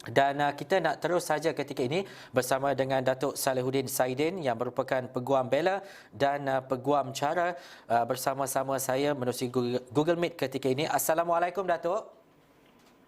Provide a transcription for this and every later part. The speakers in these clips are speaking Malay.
Dan kita nak terus saja ketika ini bersama dengan Datuk Salihuddin Saidin yang merupakan Peguam Bela dan Peguam Cara bersama-sama saya menerusi Google Meet ketika ini. Assalamualaikum Datuk.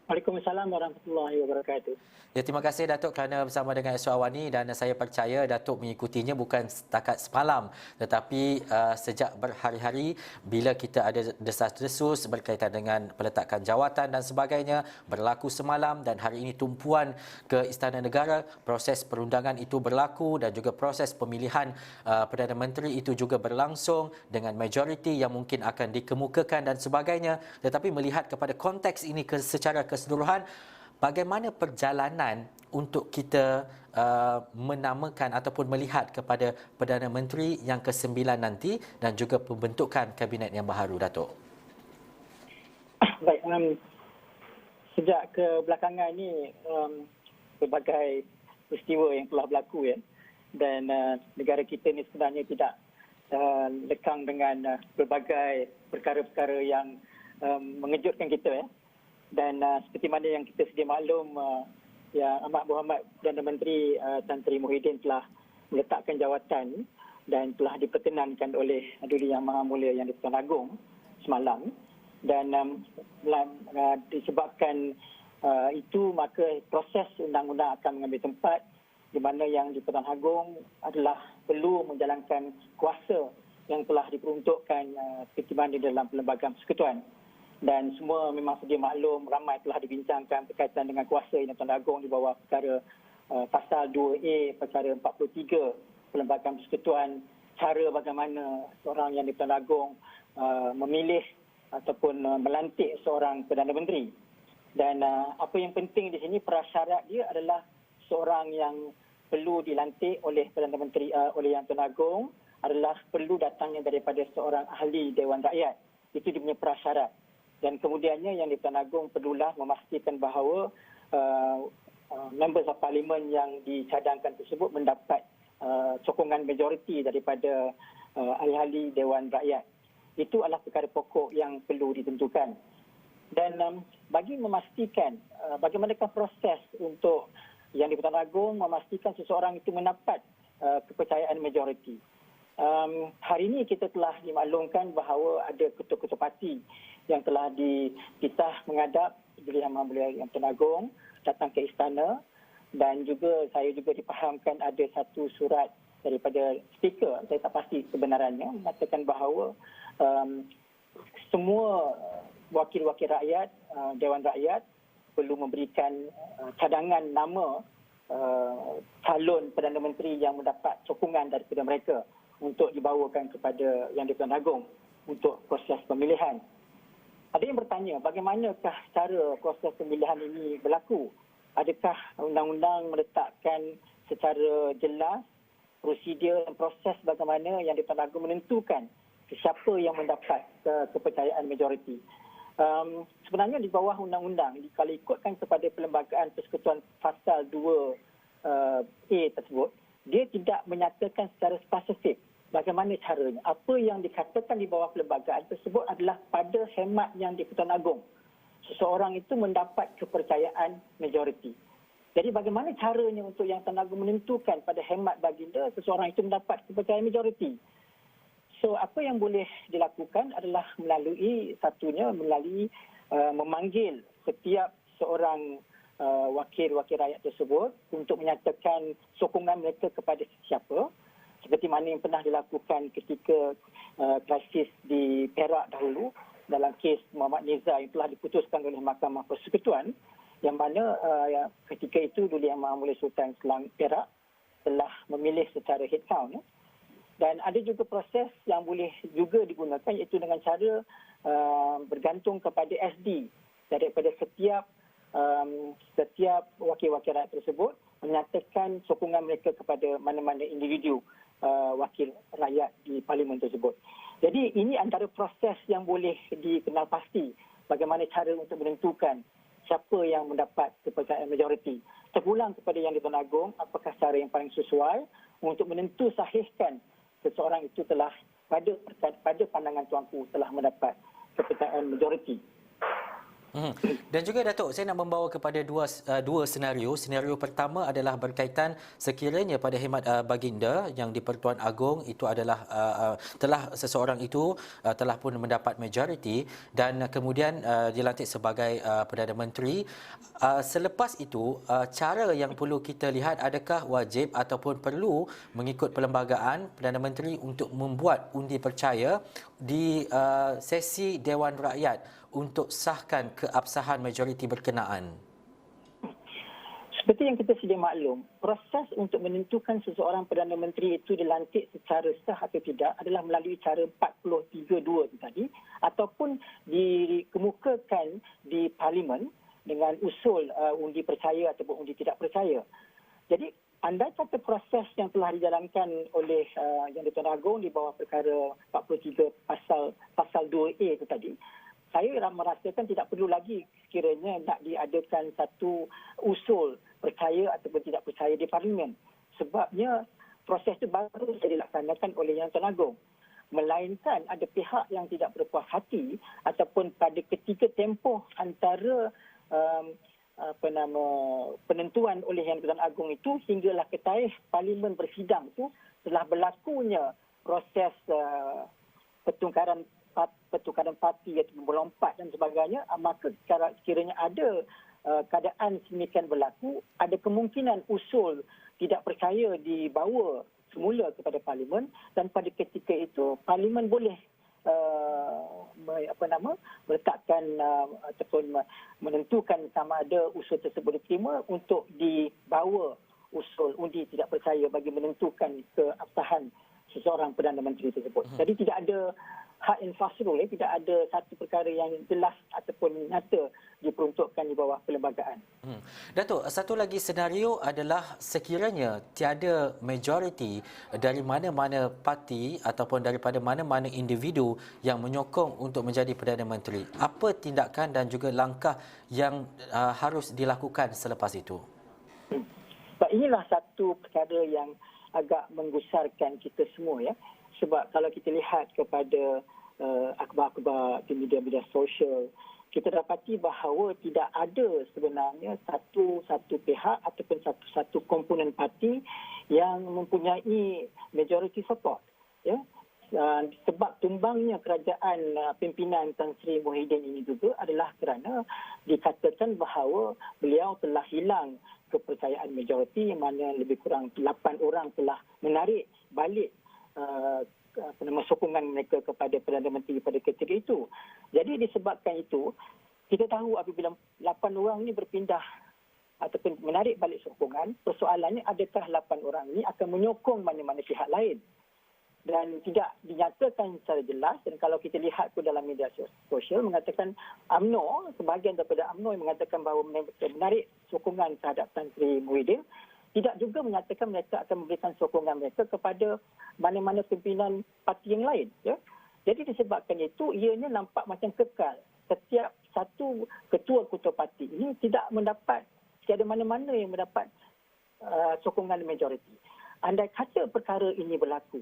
Waalaikumsalam warahmatullahi wabarakatuh. Ya, terima kasih Datuk kerana bersama dengan Esok Awani dan saya percaya Datuk mengikutinya bukan setakat semalam tetapi sejak berhari-hari bila kita ada desas-desus berkaitan dengan peletakan jawatan dan sebagainya berlaku semalam dan hari ini tumpuan ke Istana Negara, proses perundangan itu berlaku dan juga proses pemilihan Perdana Menteri itu juga berlangsung dengan majoriti yang mungkin akan dikemukakan dan sebagainya, tetapi melihat kepada konteks ini secara keseluruhan, bagaimana perjalanan untuk kita menamakan ataupun melihat kepada Perdana Menteri yang ke-9 nanti dan juga pembentukan kabinet yang baharu, Datuk? Baik, sejak kebelakangan ini berbagai peristiwa yang telah berlaku ya, dan negara kita ini sebenarnya tidak lekang dengan berbagai perkara-perkara yang mengejutkan kita ya. Dan seperti mana yang kita sedia maklum, Yang Amat Berhormat Perdana Menteri Tan Sri Muhyiddin telah meletakkan jawatan dan telah diperkenankan oleh Duli Yang Maha Mulia Yang di-Pertuan Agong semalam. Dan disebabkan itu, maka proses undang-undang akan mengambil tempat di mana Yang di-Pertuan Agong adalah perlu menjalankan kuasa yang telah diperuntukkan seperti mana dalam Perlembagaan Persekutuan. Dan semua memang sedia maklum, ramai telah dibincangkan berkaitan dengan kuasa Yang di-Pertuan Agong di bawah perkara pasal 2A, perkara 43 Perlembagaan Persekutuan, cara bagaimana seorang Yang di-Pertuan Agong memilih ataupun melantik seorang Perdana Menteri. Dan apa yang penting di sini, prasyarat dia adalah seorang yang perlu dilantik oleh Perdana Menteri oleh Yang di-Pertuan Agong adalah perlu datangnya daripada seorang ahli Dewan Rakyat. Itu dia punya prasyarat. Dan kemudiannya Yang di-Pertuan Agong perlulah memastikan bahawa members of parliament yang dicadangkan tersebut mendapat sokongan majoriti daripada ahli-ahli Dewan Rakyat. Itu adalah perkara pokok yang perlu ditentukan. Dan bagi memastikan bagaimanakah proses untuk Yang di-Pertuan Agong memastikan seseorang itu mendapat kepercayaan majoriti. Hari ini kita telah dimaklumkan bahawa ada ketua-ketua parti yang telah dipisah menghadap Duli Yang Maha Mulia Yang di-Pertuan Agong datang ke istana, dan juga saya juga dipahamkan ada satu surat daripada speaker, saya tak pasti kebenarannya, mengatakan bahawa semua wakil-wakil rakyat, Dewan Rakyat perlu memberikan cadangan nama calon Perdana Menteri yang mendapat sokongan daripada mereka untuk dibawakan kepada Yang di-Pertuan Agong untuk proses pemilihan. Ada yang bertanya, bagaimanakah cara proses pemilihan ini berlaku? Adakah undang-undang meletakkan secara jelas prosedur dan proses bagaimana Yang di-Pertuan Agong menentukan siapa yang mendapat kepercayaan majoriti? Sebenarnya di bawah undang-undang, kalau ikutkan kepada Perlembagaan Persekutuan pasal 2A tersebut, dia tidak menyatakan secara spesifik bagaimana caranya. Apa yang dikatakan di bawah perlembagaan tersebut adalah pada hemat Yang di-Pertuan Agong, seseorang itu mendapat kepercayaan majoriti. Jadi bagaimana caranya untuk Yang di-Pertuan Agong menentukan pada hemat baginda seseorang itu mendapat kepercayaan majoriti? So apa yang boleh dilakukan adalah melalui memanggil setiap seorang wakil-wakil rakyat tersebut untuk menyatakan sokongan mereka kepada siapa, seperti mana yang pernah dilakukan ketika krisis di Perak dahulu dalam kes Muhammad Nizar yang telah diputuskan oleh Mahkamah Persekutuan, yang mana ketika itu Duli Yang Maha Mulia Sultan Selang Perak telah memilih secara head count. Dan ada juga proses yang boleh juga digunakan, iaitu dengan cara bergantung kepada SD daripada setiap wakil-wakil rakyat tersebut menyatakan sokongan mereka kepada mana-mana individu wakil rakyat di parlimen tersebut. Jadi ini antara proses yang boleh dikenal pasti bagaimana cara untuk menentukan siapa yang mendapat kepercayaan majoriti. Terpulang kepada Yang di-Pertuan Agong apakah cara yang paling sesuai untuk menentu sahihkan seseorang itu telah pada pandangan tuanku telah mendapat kepercayaan majoriti. Dan juga Datuk, saya nak membawa kepada dua senario. Senario pertama adalah berkaitan sekiranya pada khidmat baginda yang di Pertuan Agong itu adalah telah seseorang itu telah pun mendapat majoriti dan kemudian dilantik sebagai Perdana Menteri. Selepas itu, cara yang perlu kita lihat, adakah wajib ataupun perlu mengikut perlembagaan Perdana Menteri untuk membuat undi percaya di sesi Dewan Rakyat untuk sahkan keabsahan majoriti berkenaan? Seperti yang kita sedia maklum, proses untuk menentukan seseorang Perdana Menteri itu dilantik secara sah atau tidak adalah melalui cara 432 itu tadi, ataupun dikemukakan di Parlimen dengan usul undi percaya ataupun undi tidak percaya. Jadi, andai kata proses yang telah dijalankan oleh Yang di-Pertuan Agong di bawah perkara 43 pasal 2A itu tadi, saya merasakan tidak perlu lagi sekiranya nak diadakan satu usul percaya ataupun tidak percaya di Parlimen. Sebabnya proses itu baru saja dilaksanakan oleh Yang di-Pertuan Agong. Melainkan ada pihak yang tidak berpuas hati ataupun pada ketika tempoh antara penentuan oleh Yang di-Pertuan Agong itu hinggalah ke tarikh Parlimen bersidang itu telah berlakunya proses pertukaran parti iaitu melompat dan sebagainya, maka sekiranya ada keadaan sedemikian berlaku, ada kemungkinan usul tidak percaya dibawa semula kepada Parlimen dan pada ketika itu Parlimen boleh meletakkan ataupun menentukan sama ada usul tersebut diterima untuk dibawa usul undi tidak percaya bagi menentukan keabsahan seseorang Perdana Menteri tersebut. Jadi tidak ada hak infasrul, tidak ada satu perkara yang jelas ataupun nyata diperuntukkan di bawah perlembagaan. Datuk, satu lagi senario adalah sekiranya tiada majoriti dari mana-mana parti ataupun daripada mana-mana individu yang menyokong untuk menjadi Perdana Menteri. Apa tindakan dan juga langkah yang harus dilakukan selepas itu? Inilah satu perkara yang agak menggusarkan kita semua, ya. Sebab kalau kita lihat kepada akhbar-akhbar di media-media sosial, kita dapati bahawa tidak ada sebenarnya satu pihak ataupun satu komponen parti yang mempunyai majority support, ya. Sebab tumbangnya kerajaan pimpinan Tan Sri Muhyiddin ini juga adalah kerana dikatakan bahawa beliau telah hilang kepercayaan majoriti, mana lebih kurang 8 orang telah menarik balik sokongan mereka kepada Perdana Menteri pada ketika itu. Jadi disebabkan itu, kita tahu apabila 8 orang ini berpindah ataupun menarik balik sokongan, persoalannya adakah 8 orang ini akan menyokong mana-mana pihak lain. Dan tidak dinyatakan secara jelas, dan kalau kita lihat ke dalam media sosial mengatakan UMNO, sebahagian daripada UMNO yang mengatakan bahawa mereka menarik sokongan terhadap Tan Sri Muhyiddin, tidak juga menyatakan mereka akan memberikan sokongan mereka kepada mana-mana pimpinan parti yang lain. Ya? Jadi disebabkan itu, ianya nampak macam kekal. Setiap satu ketua-ketua parti ini tidak ada mana-mana yang mendapat sokongan majoriti. Andai kata perkara ini berlaku,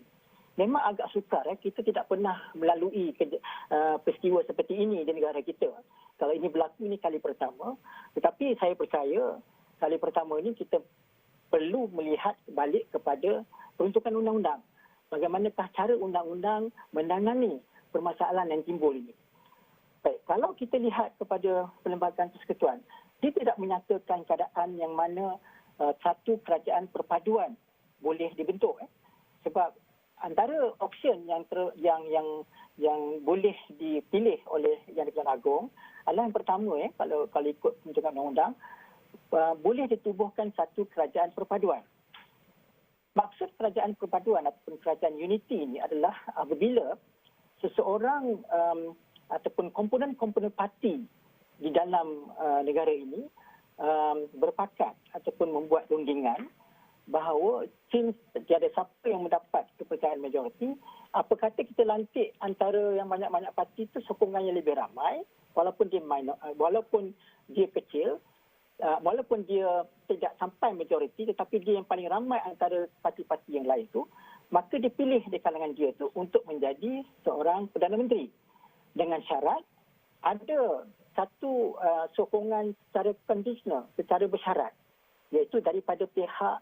memang agak sukar, kita tidak pernah melalui peristiwa seperti ini di negara kita. Kalau ini berlaku, ini kali pertama. Tetapi saya percaya kali pertama ini kita perlu melihat balik kepada peruntukan undang-undang. Bagaimanakah cara undang-undang menangani permasalahan yang timbul ini. Baik, kalau kita lihat kepada Perlembagaan Persekutuan, dia tidak menyatakan keadaan yang mana satu kerajaan perpaduan boleh dibentuk. Sebab antara option yang boleh dipilih oleh Yang di-Pertuan Agong adalah yang pertama, kalau ikut pembentukan undang-undang, boleh ditubuhkan satu kerajaan perpaduan. Maksud kerajaan perpaduan ataupun kerajaan unity ini adalah apabila seseorang ataupun komponen-komponen parti di dalam negara ini berpakat ataupun membuat rundingan bahawa since tiada siapa yang mendapat kepercayaan majoriti, apa kata kita lantik antara yang banyak-banyak parti itu sokongannya lebih ramai, walaupun dia kecil, walaupun dia tidak sampai majoriti, tetapi dia yang paling ramai antara parti-parti yang lain itu, maka dipilih di kalangan dia itu untuk menjadi seorang Perdana Menteri. Dengan syarat ada satu sokongan secara conditional, secara bersyarat, iaitu daripada pihak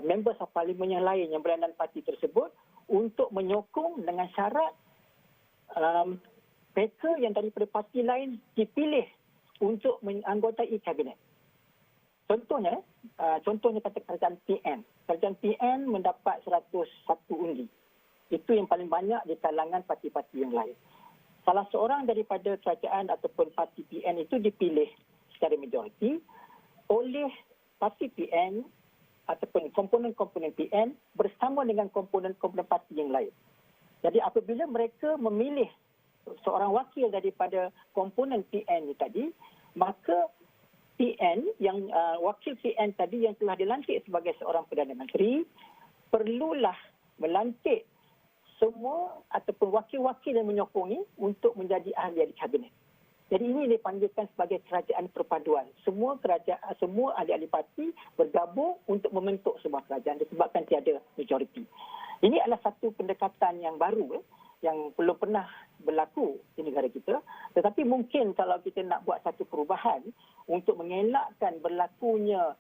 members of parlimen yang lain yang berada dalam parti tersebut untuk menyokong dengan syarat mereka yang daripada parti lain dipilih untuk menganggotai kabinet. Contohnya kata kerajaan PN. Kerajaan PN mendapat 101 undi. Itu yang paling banyak di kalangan parti-parti yang lain. Salah seorang daripada kerajaan ataupun parti PN itu dipilih secara majoriti oleh parti PN ataupun komponen-komponen PN bersama dengan komponen-komponen parti yang lain. Jadi apabila mereka memilih seorang wakil daripada komponen PN ini tadi, maka PN yang wakil PN tadi yang telah dilantik sebagai seorang Perdana Menteri perlulah melantik semua ataupun wakil-wakil yang menyokongnya untuk menjadi ahli-ahli kabinet. Jadi ini dipanggilkan sebagai kerajaan perpaduan. Semua ahli-ahli parti bergabung untuk membentuk sebuah kerajaan disebabkan tiada majoriti. Ini adalah satu pendekatan yang baru yang belum pernah berlaku di negara kita. Tetapi mungkin kalau kita nak buat satu perubahan untuk mengelakkan berlakunya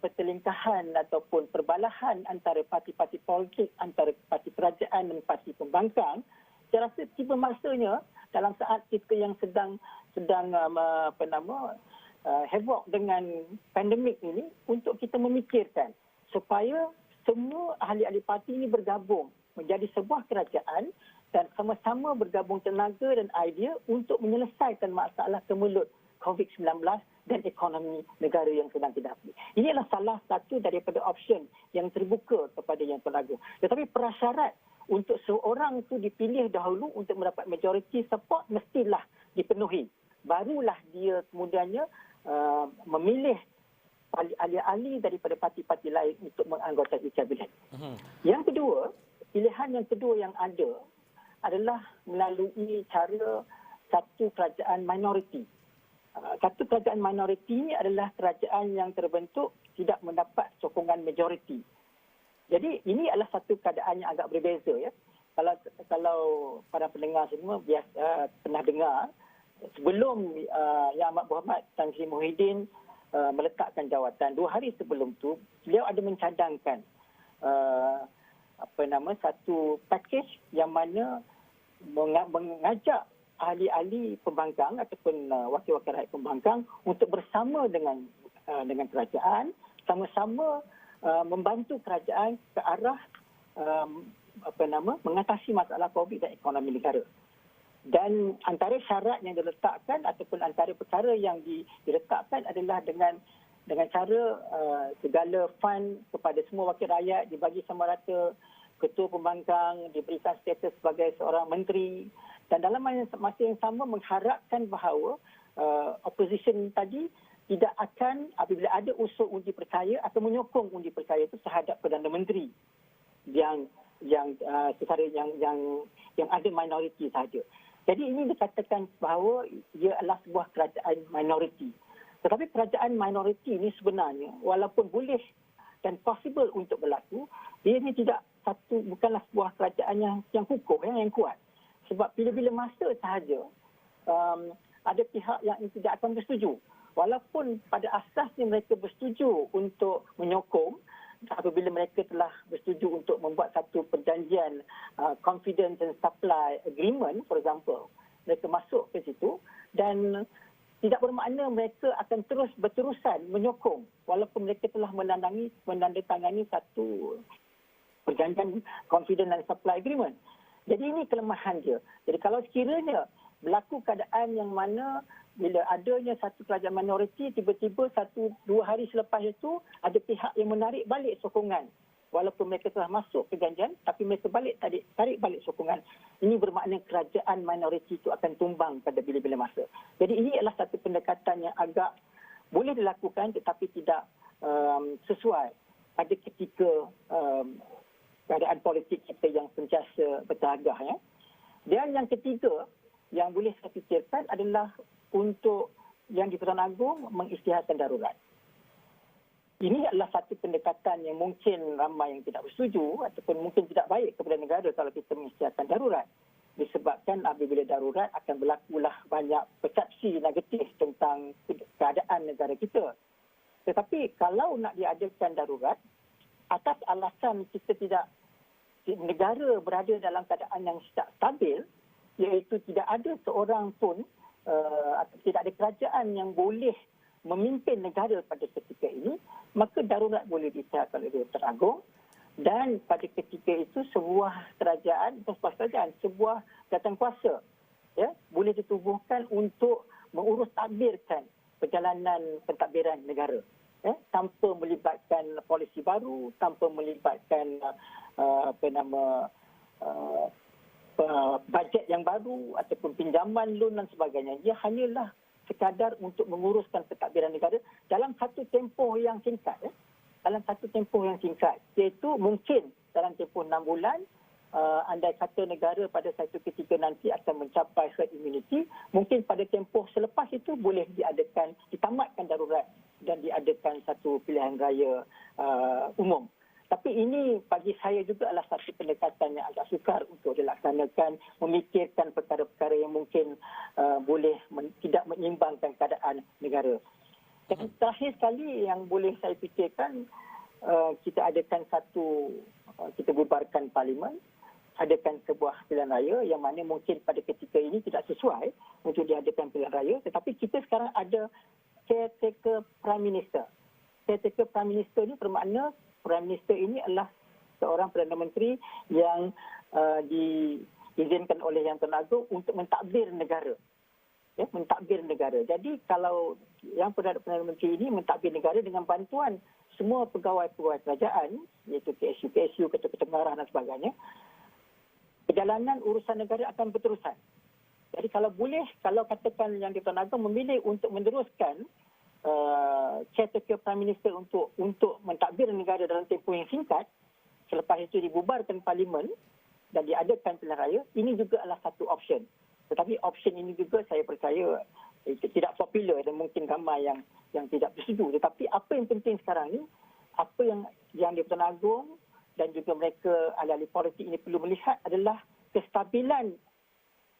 pertelingkahan ataupun perbalahan antara parti-parti politik, antara parti kerajaan dan parti pembangkang, saya rasa tiba masanya dalam saat kita yang sedang havoc dengan pandemik ini untuk kita memikirkan supaya semua ahli-ahli parti ini bergabung menjadi sebuah kerajaan dan sama-sama bergabung tenaga dan idea untuk menyelesaikan masalah kemelut COVID-19 dan ekonomi negara yang sedang dihadapi. Ini adalah salah satu daripada option yang terbuka kepada Yang Tuan Agong. Tetapi prasyarat untuk seorang itu dipilih dahulu untuk mendapat majority support mestilah dipenuhi. Barulah dia kemudiannya memilih ahli-ahli daripada parti-parti lain untuk menganggotai kabinet. Yang kedua, pilihan yang kedua yang ada adalah melalui cara satu kerajaan minoriti. Satu kerajaan minoriti ini adalah kerajaan yang terbentuk tidak mendapat sokongan majoriti. Jadi ini adalah satu keadaan yang agak berbeza ya. Kalau para pendengar semua biasa pernah dengar sebelum Yang Amat Berhormat Tan Sri Muhyiddin meletakkan jawatan 2 hari sebelum tu beliau ada mencadangkan satu package yang mana mengajak ahli-ahli pembangkang ataupun wakil-wakil rakyat pembangkang untuk bersama dengan kerajaan sama-sama membantu kerajaan ke arah mengatasi masalah COVID dan ekonomi negara. Dan antara syarat yang diletakkan ataupun antara perkara yang diletakkan adalah dengan cara segala fund kepada semua wakil rakyat dibagi sama rata, ketua pembangkang diberikan status sebagai seorang menteri, dan dalam masa yang sama mengharapkan bahawa opposition tadi tidak akan apabila ada usul undi percaya atau menyokong undi percaya itu terhadap Perdana Menteri yang ada minoriti sahaja. Jadi ini dikatakan bahawa ia adalah sebuah kerajaan minoriti. Tetapi kerajaan minoriti ini sebenarnya walaupun boleh dan possible untuk berlaku, dia ini bukanlah sebuah kerajaan yang kukuh, yang kuat. Sebab bila-bila masa sahaja ada pihak yang tidak akan bersetuju. Walaupun pada asasnya mereka bersetuju untuk menyokong, apabila mereka telah bersetuju untuk membuat satu perjanjian confidence and supply agreement, for example, mereka masuk ke situ dan tidak bermakna mereka akan terus berterusan menyokong walaupun mereka telah menandatangani satu perjanjian confidence and supply agreement. Jadi ini kelemahan dia. Jadi kalau sekiranya berlaku keadaan yang mana bila adanya satu kerajaan minoriti, tiba-tiba 1-2 hari selepas itu ada pihak yang menarik balik sokongan. Walaupun mereka telah masuk perjanjian, tapi mereka tarik balik sokongan. Ini bermakna kerajaan minoriti itu akan tumbang pada bila-bila masa. Jadi ini adalah satu pendekatan yang agak boleh dilakukan tetapi tidak sesuai pada ketika keadaan politik kita yang sentiasa bertelagah. Ya. Dan yang ketiga yang boleh saya fikirkan adalah untuk yang di-Pertuan Agong mengisytiharkan darurat. Ini adalah satu pendekatan yang mungkin ramai yang tidak bersetuju ataupun mungkin tidak baik kepada negara kalau kita mengisytiharkan darurat. disebabkan apabila darurat akan berlakulah banyak persepsi negatif tentang keadaan negara kita. Tetapi kalau nak diadakan darurat, atas alasan kita tidak, negara berada dalam keadaan yang tidak stabil, iaitu tidak ada seorang pun atau tidak ada kerajaan yang boleh memimpin negara pada ketika ini, maka darurat boleh disiarkan oleh Tuan Agong. Dan pada ketika itu sebuah kerajaan, sebuah jawatankuasa boleh ditubuhkan untuk mengurus tadbirkan perjalanan pentadbiran negara, tanpa melibatkan polisi baru, tanpa melibatkan bajet yang baru ataupun pinjaman loan dan sebagainya. Ia hanyalah sekadar untuk menguruskan pentadbiran negara dalam satu tempoh yang singkat. Iaitu mungkin dalam tempoh 6 bulan, andai kata negara pada satu ketika nanti akan mencapai herd immunity, mungkin pada tempoh selepas itu boleh ditamatkan darurat dan diadakan satu pilihan raya umum. Tapi ini bagi saya juga adalah satu pendekatan yang agak sukar untuk dilaksanakan, memikirkan perkara-perkara yang mungkin boleh tidak menyeimbangkan keadaan negara. Dan terakhir sekali yang boleh saya fikirkan, kita adakan kita bubarkan parlimen, adakan sebuah pilihan raya yang mana mungkin pada ketika ini tidak sesuai untuk diadakan pilihan raya, tetapi kita sekarang ada caretaker prime minister. Caretaker prime minister ini bermakna prime minister ini adalah seorang Perdana Menteri yang diizinkan oleh Yang Teragung untuk mentadbir negara. Mentadbir negara. Jadi kalau yang Perdana Menteri ini mentadbir negara dengan bantuan semua pegawai-pegawai kerajaan, iaitu PSU, ketua-ketua pengarah dan sebagainya, perjalanan urusan negara akan berterusan. Jadi kalau katakan Yang di-Tuan Agong memilih untuk meneruskan caretaker prime minister untuk mentadbir negara dalam tempoh yang singkat, selepas itu dibubarkan parlimen dan diadakan pilihan raya, ini juga adalah satu option. Tetapi option ini juga saya percaya tidak popular dan mungkin ramai yang tidak bersetuju. Tetapi apa yang penting sekarang ni, apa yang di-Tuan Agong dan juga mereka ahli-ahli politik ini perlu melihat adalah kestabilan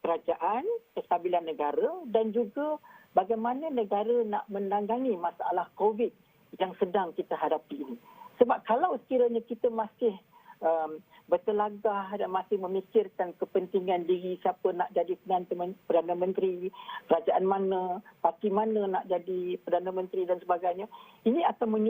kerajaan, kestabilan negara dan juga bagaimana negara nak menangani masalah COVID yang sedang kita hadapi ini. Sebab kalau sekiranya kita masih bertelagah dan masih memikirkan kepentingan diri, siapa nak jadi Perdana Menteri, kerajaan mana, parti mana nak jadi Perdana Menteri dan sebagainya, ini akan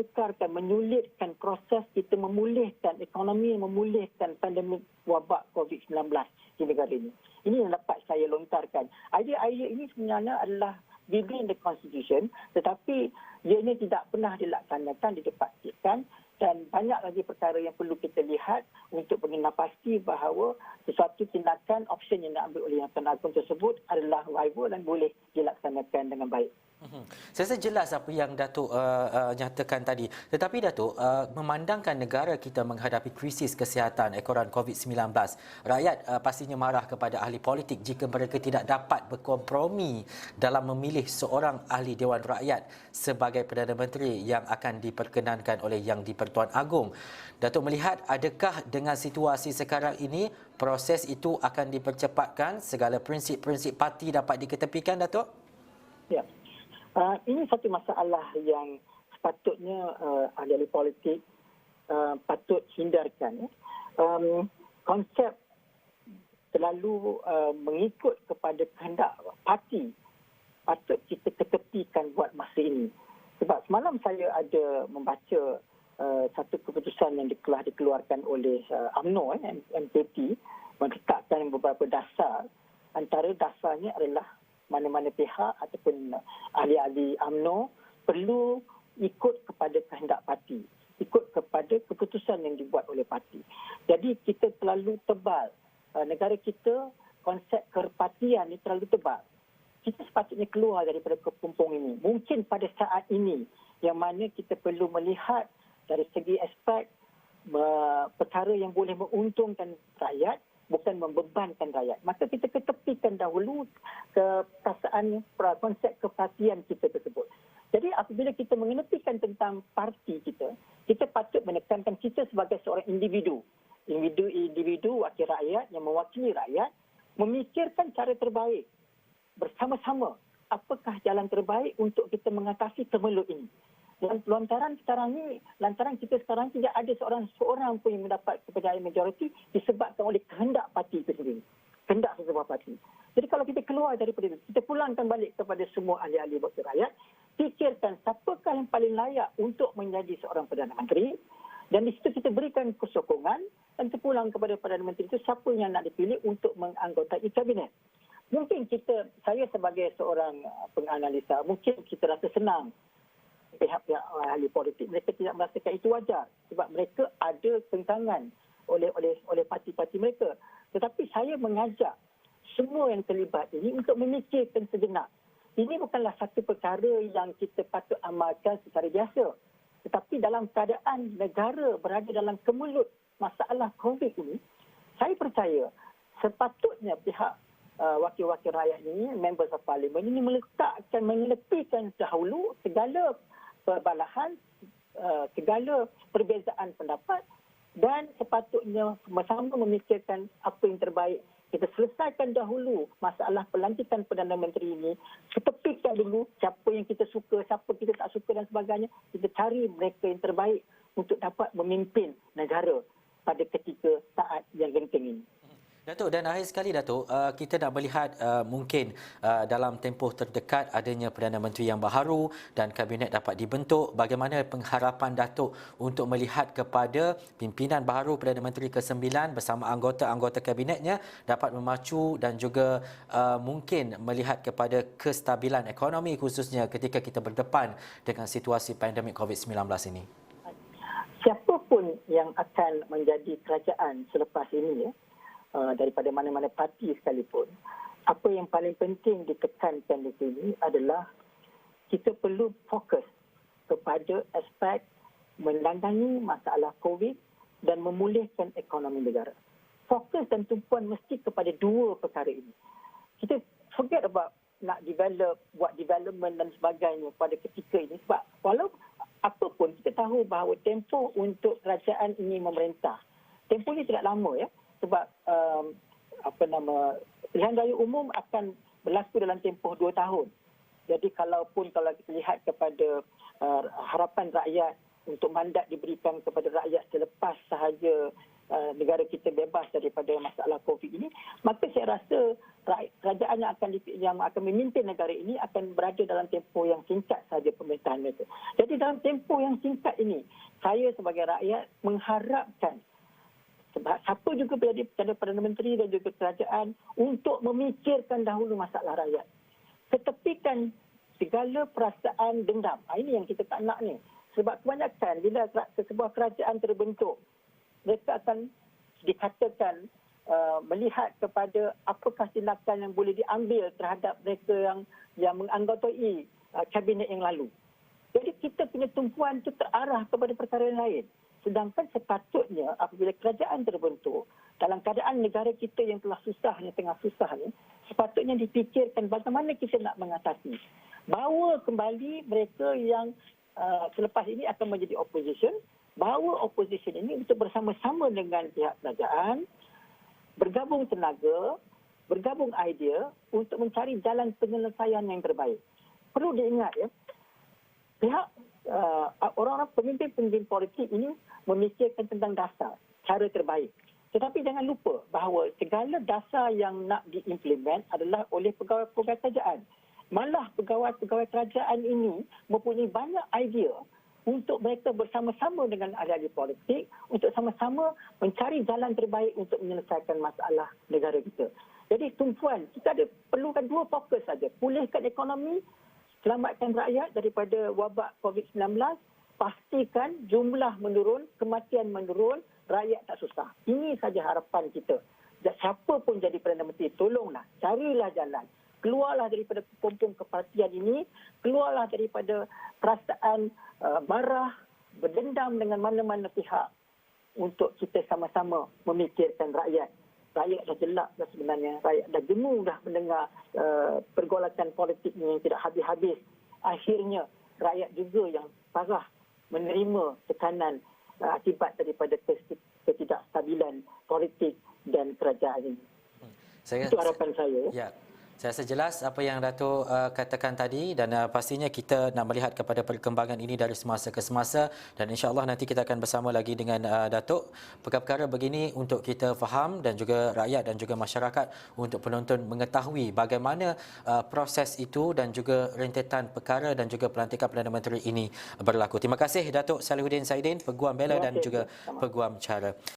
menyulitkan proses kita memulihkan ekonomi, memulihkan pandemik wabak COVID-19 di negara ini. Ini yang dapat saya lontarkan. Idea-idea ini sebenarnya adalah within the constitution, tetapi ia ini tidak pernah dilaksanakan, didepaktikan. Dan banyak lagi perkara yang perlu kita lihat untuk mengenal pasti bahawa sesuatu tindakan, option yang diambil oleh Yang Tuan Agong tersebut adalah viable dan boleh dilaksanakan dengan baik. Saya rasa jelas apa yang Datuk nyatakan tadi. Tetapi Datuk, memandangkan negara kita menghadapi krisis kesihatan ekoran COVID-19, rakyat pastinya marah kepada ahli politik jika mereka tidak dapat berkompromi dalam memilih seorang ahli Dewan Rakyat sebagai Perdana Menteri yang akan diperkenankan oleh Yang di-Pertuan Agong. Datuk melihat adakah dengan situasi sekarang ini proses itu akan dipercepatkan, segala prinsip-prinsip parti dapat diketepikan, Datuk? Ya. Ini satu masalah yang sepatutnya ahli politik patut hindarkan. Konsep terlalu mengikut kepada kehendak parti patut kita ketepikan buat masa ini. Sebab semalam saya ada membaca satu keputusan yang telah dikeluarkan oleh UMNO, MKP, menetapkan beberapa dasar. Antara dasarnya adalah mana-mana pihak ataupun ahli-ahli UMNO perlu ikut kepada kehendak parti, ikut kepada keputusan yang dibuat oleh parti. Jadi kita terlalu tebal. Negara kita, konsep kepartian ini terlalu tebal. Kita sepatutnya keluar daripada kepompong ini. Mungkin pada saat ini yang mana kita perlu melihat dari segi aspek perkara yang boleh menguntungkan rakyat, bukan membebankan rakyat. Maka kita ketepikan dahulu perasaan konsep kepartian kita tersebut. Jadi apabila kita mengenepikan tentang parti kita, kita patut menekankan kita sebagai seorang individu. Individu wakil rakyat yang mewakili rakyat memikirkan cara terbaik bersama-sama. Apakah jalan terbaik untuk kita mengatasi kemelut ini? Dan lantaran kita sekarang tidak ada seorang pun yang mendapat kepercayaan majoriti disebabkan oleh kehendak parti itu sendiri. Kehendak sesebuah parti. Jadi kalau kita keluar daripada itu, kita pulangkan balik kepada semua ahli-ahli wakil rakyat, fikirkan siapakah yang paling layak untuk menjadi seorang Perdana Menteri, dan di situ kita berikan kesokongan dan terpulang kepada Perdana Menteri itu siapa yang nak dipilih untuk menganggotai kabinet. Mungkin saya sebagai seorang penganalisa, mungkin kita rasa senang pihak-pihak ahli politik. Mereka tidak merasakan itu wajar sebab mereka ada tentangan oleh parti-parti mereka. Tetapi saya mengajak semua yang terlibat ini untuk memikirkan sejenak. Ini bukanlah satu perkara yang kita patut amalkan secara biasa. Tetapi dalam keadaan negara berada dalam kemelut masalah COVID ini, saya percaya sepatutnya pihak wakil-wakil rakyat ini, members of parliament ini mengetepikan dahulu segala perbalahan, segala perbezaan pendapat dan sepatutnya sama-sama memikirkan apa yang terbaik. Kita selesaikan dahulu masalah pelantikan Perdana Menteri ini. Ketepikan dulu siapa yang kita suka, siapa kita tak suka dan sebagainya. Kita cari mereka yang terbaik untuk dapat memimpin negara pada ketika saat yang genting ini. Datuk, dan akhir sekali Datuk, kita nak melihat mungkin dalam tempoh terdekat adanya Perdana Menteri yang baharu dan kabinet dapat dibentuk. Bagaimana pengharapan Datuk untuk melihat kepada pimpinan baharu Perdana Menteri ke-9 bersama anggota-anggota kabinetnya dapat memacu dan juga mungkin melihat kepada kestabilan ekonomi khususnya ketika kita berdepan dengan situasi pandemik COVID-19 ini? Siapapun yang akan menjadi kerajaan selepas ini, daripada mana-mana parti sekalipun, apa yang paling penting ditekankan di sini adalah kita perlu fokus kepada aspek menangani masalah COVID dan memulihkan ekonomi negara. Fokus dan tumpuan mesti kepada dua perkara ini. Kita forget about nak buat development dan sebagainya pada ketika ini, sebab walau apapun kita tahu bahawa tempoh untuk kerajaan ini memerintah, tempoh ini tidak lama, ya. Sebab pilihan raya umum akan berlaku dalam tempoh 2 tahun. Jadi kalau kita lihat kepada harapan rakyat untuk mandat diberikan kepada rakyat selepas sahaja negara kita bebas daripada masalah COVID ini, maka saya rasa kerajaan yang akan memimpin negara ini akan berada dalam tempoh yang singkat sahaja pemerintahan mereka. Jadi dalam tempoh yang singkat ini, saya sebagai rakyat mengharapkan sebab siapa juga menjadi Perdana Menteri dan juga kerajaan untuk memikirkan dahulu masalah rakyat. Ketepikan segala perasaan dendam. Ini yang kita tak nak ni. Sebab kebanyakan bila sebuah kerajaan terbentuk, mereka akan dikatakan melihat kepada apakah tindakan yang boleh diambil terhadap mereka yang menganggotai kabinet yang lalu. Jadi kita punya tumpuan itu terarah kepada perkara yang lain. Sedangkan sepatutnya apabila kerajaan terbentuk, dalam keadaan negara kita yang tengah susah ni, sepatutnya dipikirkan bagaimana kita nak mengatasi. Bawa kembali mereka yang selepas ini akan menjadi opposition, bawa opposition ini untuk bersama-sama dengan pihak kerajaan, bergabung tenaga, bergabung idea untuk mencari jalan penyelesaian yang terbaik. Perlu diingat, ya, pihak orang-orang pemimpin politik ini memikirkan tentang dasar, cara terbaik. Tetapi jangan lupa bahawa segala dasar yang nak diimplement adalah oleh pegawai-pegawai kerajaan. Malah pegawai-pegawai kerajaan ini mempunyai banyak idea untuk mereka bersama-sama dengan ahli-ahli politik untuk sama-sama mencari jalan terbaik untuk menyelesaikan masalah negara kita. Jadi tumpuan, kita perlukan dua fokus saja. Pulihkan ekonomi, selamatkan rakyat daripada wabak COVID-19, pastikan jumlah menurun, kematian menurun, rakyat tak susah. Ini saja harapan kita. Siapa pun jadi Perdana Menteri, tolonglah, carilah jalan. Keluarlah daripada kepompong kepartian ini, keluarlah daripada perasaan marah, berdendam dengan mana-mana pihak untuk kita sama-sama memikirkan rakyat. Rakyat dah jelak dah sebenarnya. Rakyat dah jenuh dah mendengar pergolakan politik ni yang tidak habis-habis. Akhirnya rakyat juga yang parah menerima tekanan akibat daripada ketidakstabilan politik dan kerajaan ini. Itu harapan saya. Ya. Saya rasa jelas apa yang Datuk katakan tadi dan pastinya kita nak melihat kepada perkembangan ini dari semasa ke semasa dan insya-Allah nanti kita akan bersama lagi dengan Datuk perkara-perkara begini untuk kita faham dan juga rakyat dan juga masyarakat untuk penonton mengetahui bagaimana proses itu dan juga rentetan perkara dan juga pelantikan Perdana Menteri ini berlaku. Terima kasih Datuk Salihuddin Saidin, Peguam Bela dan juga Peguam Cara.